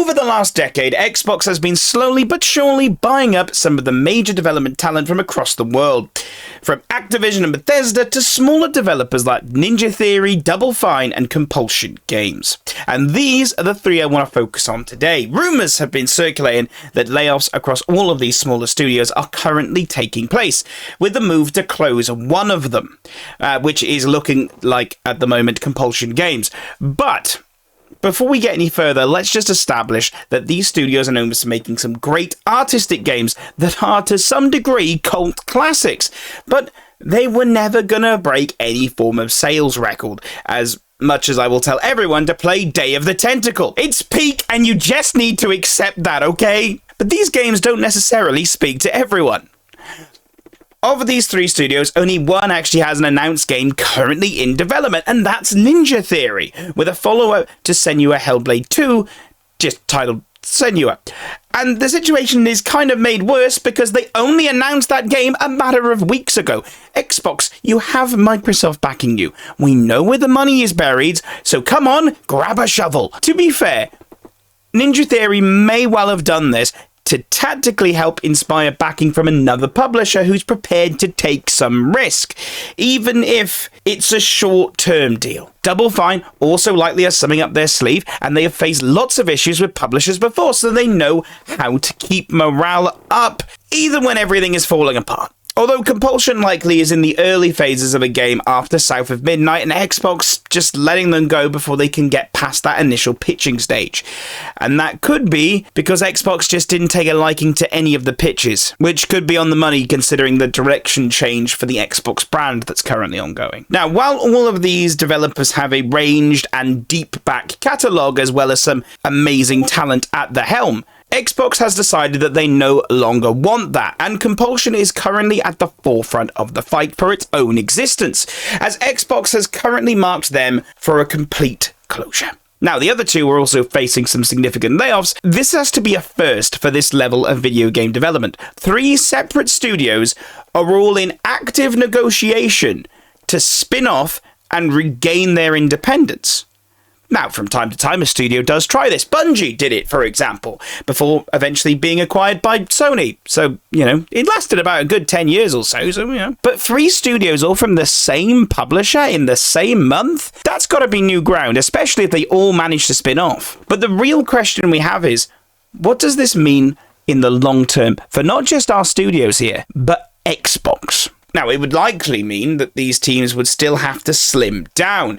Over the last decade, Xbox has been slowly but surely buying up some of the major development talent from across the world. From Activision and Bethesda to smaller developers like Ninja Theory, Double Fine and Compulsion Games. And these are the three I want to focus on today. Rumours have been circulating that layoffs across all of these smaller studios are currently taking place, with the move to close one of them, which is looking like, at the moment, Compulsion Games. But before we get any further, let's just establish that these studios are known for making some great artistic games that are to some degree cult classics, but they were never gonna break any form of sales record, as much as I will tell everyone to play Day of the Tentacle. It's peak and you just need to accept that, okay? But these games don't necessarily speak to everyone. Of these three studios, only one actually has an announced game currently in development, and that's Ninja Theory, with a follow-up to Senua Hellblade 2, just titled Senua. And the situation is kind of made worse because they only announced that game a matter of weeks ago. Xbox, you have Microsoft backing you. We know where the money is buried, so come on, grab a shovel. To be fair, Ninja Theory may well have done this to tactically help inspire backing from another publisher who's prepared to take some risk, even if it's a short-term deal. Double Fine also likely has something up their sleeve, and they have faced lots of issues with publishers before, so they know how to keep morale up, even when everything is falling apart. Although Compulsion likely is in the early phases of a game after South of Midnight, and Xbox just letting them go before they can get past that initial pitching stage. And that could be because Xbox just didn't take a liking to any of the pitches, which could be on the money considering the direction change for the Xbox brand that's currently ongoing. Now, while all of these developers have a ranged and deep back catalogue as well as some amazing talent at the helm, Xbox has decided that they no longer want that, and Compulsion is currently at the forefront of the fight for its own existence, as Xbox has currently marked them for a complete closure. Now, the other two are also facing some significant layoffs. This has to be a first for this level of video game development. 3 separate studios are all in active negotiation to spin off and regain their independence. Now, from time to time, a studio does try this. Bungie did it, for example, before eventually being acquired by Sony. So, it lasted about a good 10 years or so, But 3 studios all from the same publisher in the same month? That's got to be new ground, especially if they all manage to spin off. But the real question we have is, what does this mean in the long term for not just our studios here, but Xbox? Now, it would likely mean that these teams would still have to slim down,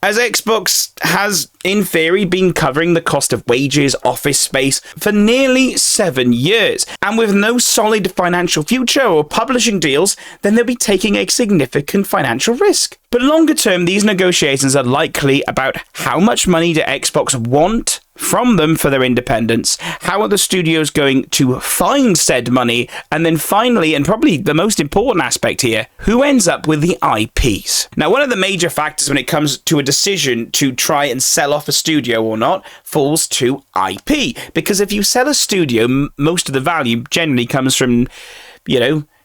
as Xbox has, in theory, been covering the cost of wages, office space for nearly 7 years. And with no solid financial future or publishing deals, then they'll be taking a significant financial risk. But longer term, these negotiations are likely about how much money do Xbox want from them for their independence, how are the studios going to find said money, and then finally, and probably the most important aspect here, who ends up with the IPs. Now, one of the major factors when it comes to a decision to try and sell off a studio or not falls to IP, because if you sell a studio, most of the value generally comes from,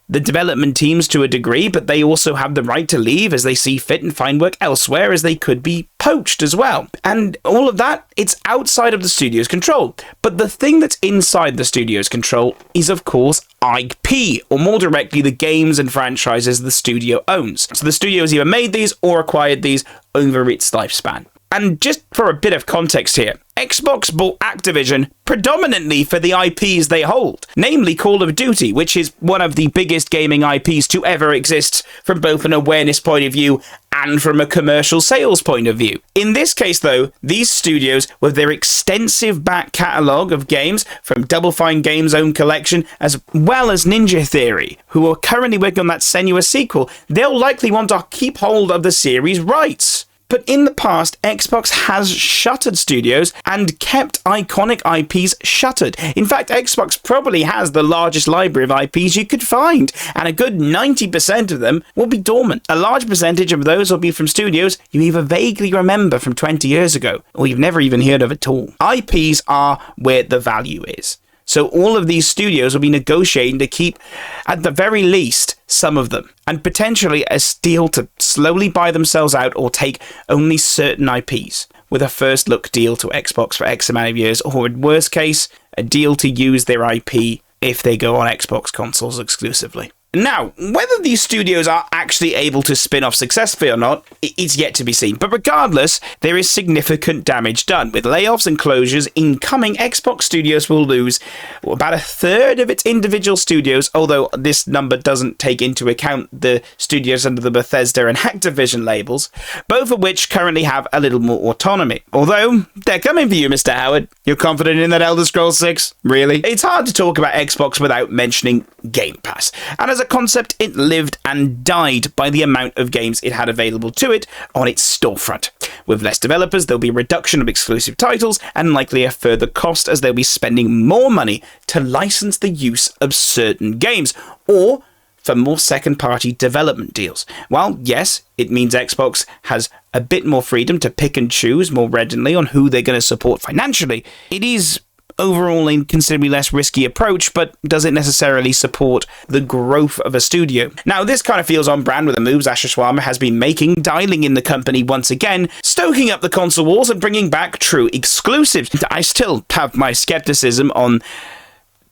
the development teams to a degree, but they also have the right to leave as they see fit and find work elsewhere, as they could be poached as well. And all of that, it's outside of the studio's control. But the thing that's inside the studio's control is, of course, IP, or more directly, the games and franchises the studio owns. So the studio has either made these or acquired these over its lifespan. And just for a bit of context here, Xbox bought Activision predominantly for the IPs they hold, namely Call of Duty, which is one of the biggest gaming IPs to ever exist from both an awareness point of view and from a commercial sales point of view. In this case, though, these studios, with their extensive back catalogue of games from Double Fine Games' own collection, as well as Ninja Theory, who are currently working on that Senua sequel, they'll likely want to keep hold of the series' rights. But in the past, Xbox has shuttered studios and kept iconic IPs shuttered. In fact, Xbox probably has the largest library of IPs you could find, and a good 90% of them will be dormant. A large percentage of those will be from studios you either vaguely remember from 20 years ago, or you've never even heard of at all. IPs are where the value is. So all of these studios will be negotiating to keep, at the very least, some of them, and potentially a deal to slowly buy themselves out or take only certain IPs. with a first look deal to Xbox for X amount of years, or in worst case, a deal to use their IP if they go on Xbox consoles exclusively. Now, whether these studios are actually able to spin off successfully or not, it's yet to be seen. But regardless, there is significant damage done. With layoffs and closures incoming, Xbox Studios will lose about a third of its individual studios, although this number doesn't take into account the studios under the Bethesda and Activision labels, both of which currently have a little more autonomy. Although, they're coming for you, Mr. Howard. You're confident in that Elder Scrolls 6? Really? It's hard to talk about Xbox without mentioning Game Pass. And as a concept, it lived and died by the amount of games it had available to it on its storefront. With less developers, there'll be a reduction of exclusive titles and likely a further cost as they'll be spending more money to license the use of certain games or for more second-party development deals. While, yes, it means Xbox has a bit more freedom to pick and choose more readily on who they're going to support financially, it is overall a considerably less risky approach, but doesn't necessarily support the growth of a studio. Now, this kind of feels on brand with the moves Asher Swarmer has been making, dialing in the company once again, stoking up the console wars and bringing back true exclusives. I still have my skepticism on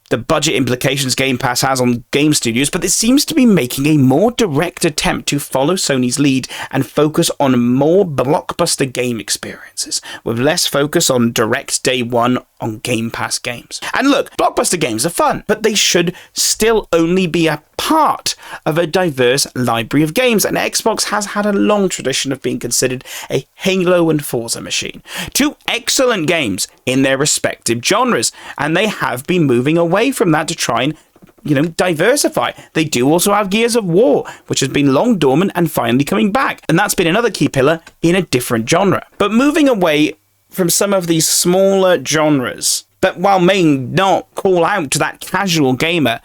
the budget implications Game Pass has on game studios, but it seems to be making a more direct attempt to follow Sony's lead and focus on more blockbuster game experiences, with less focus on direct day one on Game Pass games. And look, blockbuster games are fun, but they should still only be a part of a diverse library of games, and Xbox has had a long tradition of being considered a Halo and Forza machine. Two excellent games in their respective genres, and they have been moving away from that to try and diversify. They do also have Gears of War, which has been long dormant and finally coming back, and that's been another key pillar in a different genre. But moving away from some of these smaller genres that, while may not call out to that casual gamer,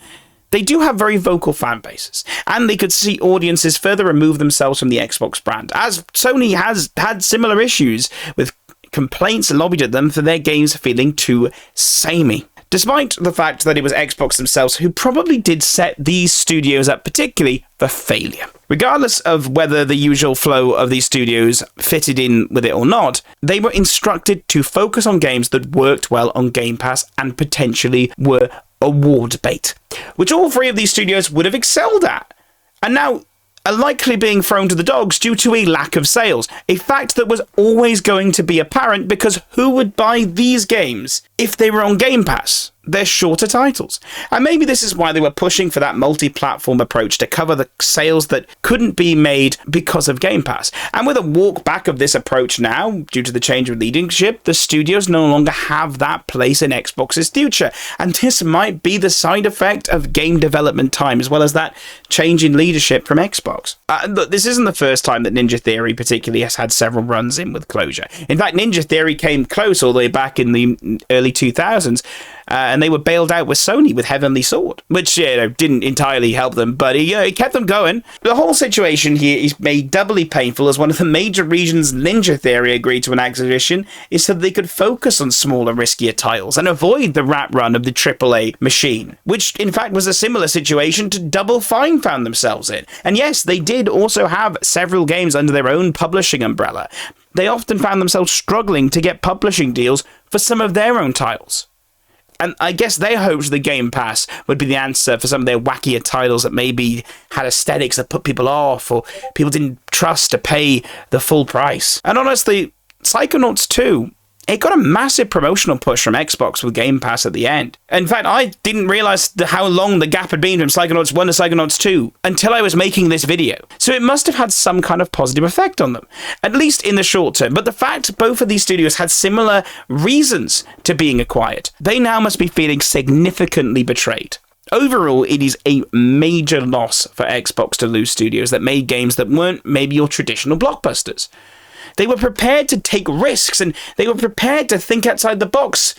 they do have very vocal fan bases, and they could see audiences further remove themselves from the Xbox brand, as Sony has had similar issues with complaints lobbied at them for their games feeling too samey. Despite the fact that it was Xbox themselves who probably did set these studios up particularly for failure. Regardless of whether the usual flow of these studios fitted in with it or not, they were instructed to focus on games that worked well on Game Pass and potentially were award bait, which all three of these studios would have excelled at, and now are likely being thrown to the dogs due to a lack of sales, a fact that was always going to be apparent because who would buy these games if they were on Game Pass? They're shorter titles. And maybe this is why they were pushing for that multi-platform approach to cover the sales that couldn't be made because of Game Pass. And with a walk back of this approach now, due to the change of leadership, the studios no longer have that place in Xbox's future. And this might be the side effect of game development time, as well as that change in leadership from Xbox. Look, this isn't the first time that Ninja Theory particularly has had several runs in with closure. In fact, Ninja Theory came close all the way back in the early 2000s, and they were bailed out with Sony with Heavenly Sword, which didn't entirely help them, but it kept them going. The whole situation here is made doubly painful as one of the major reasons Ninja Theory agreed to an acquisition is so that they could focus on smaller, riskier titles and avoid the rat run of the AAA machine, which in fact was a similar situation to Double Fine found themselves in. And yes, they did also have several games under their own publishing umbrella. They often found themselves struggling to get publishing deals for some of their own titles. And I guess they hoped the Game Pass would be the answer for some of their wackier titles that maybe had aesthetics that put people off, or people didn't trust to pay the full price. And honestly, Psychonauts 2, it got a massive promotional push from Xbox with Game Pass at the end. In fact, I didn't realize how long the gap had been from Psychonauts 1 to Psychonauts 2 until I was making this video. So it must have had some kind of positive effect on them, at least in the short term. But the fact both of these studios had similar reasons to being acquired, they now must be feeling significantly betrayed. Overall, it is a major loss for Xbox to lose studios that made games that weren't maybe your traditional blockbusters. They were prepared to take risks, and they were prepared to think outside the box.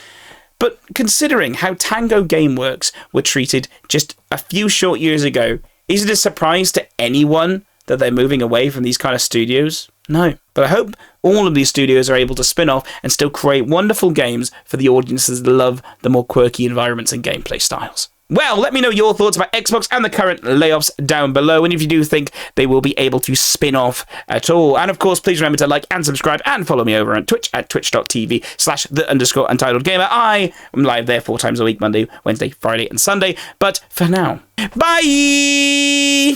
But considering how Tango Gameworks were treated just a few short years ago, is it a surprise to anyone that they're moving away from these kind of studios? No. But I hope all of these studios are able to spin off and still create wonderful games for the audiences that love the more quirky environments and gameplay styles. Well, let me know your thoughts about Xbox and the current layoffs down below, and if you do think they will be able to spin off at all. And of course, please remember to like and subscribe and follow me over on Twitch at twitch.tv/the_untitledgamer. I am live there 4 times a week, Monday, Wednesday, Friday, and Sunday. But for now, bye!